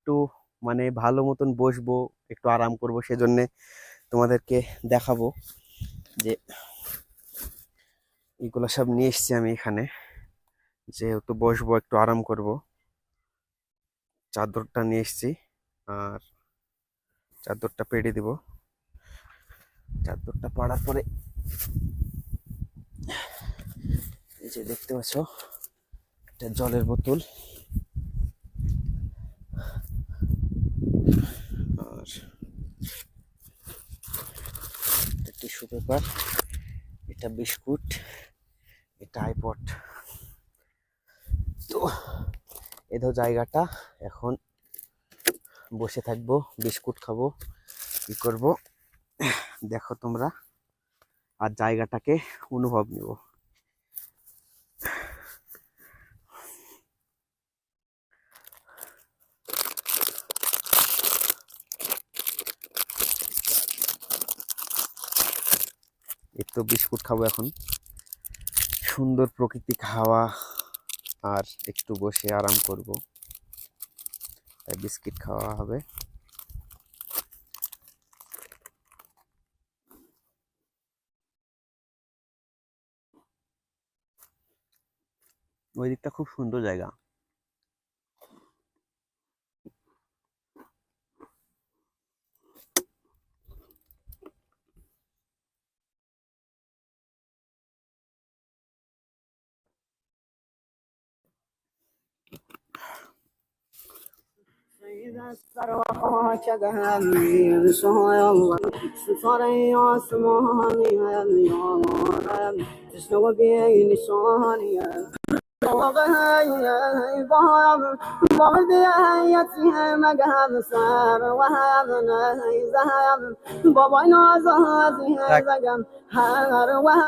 একটু মানে ভালো মতন বসবো, একটু আরাম করব, সেজন্য তোমাদেরকে দেখাবো যে এগুলো সব নিয়ে এসেছি আমি এখানে, যেহেতু বসবো একটু আরাম করব। চাদরটা নিয়ে এসেছি, আর চাদরটা পেড়ে দিব। চাদরটা পাড়ার পরে এই যে দেখতে পাচ্ছ একটা জলের বোতল, আর টিস্যু পেপার, এটা বিস্কুট, এটা আইপড। তো এধর জায়গাটা এখন বসে থাকবো, বিস্কুট খাবো, কি করব দেখো তোমরা, আর জায়গাটাকে অনুভব নিব। এই তো বিস্কুট খাবো এখন, সুন্দর প্রকৃতিক হাওয়া, আর একটু বসে আরাম করব, তাই বিস্কিট খাওয়া হবে। ওই দিকটা খুব সুন্দর জায়গা। إذا استروحك ذهبي بشهر الله ستري عصماني اليوم تشنو بين شاني وغاي باب بردي يتي مقام سار وهذا زهاب بابا نازازي زقم هار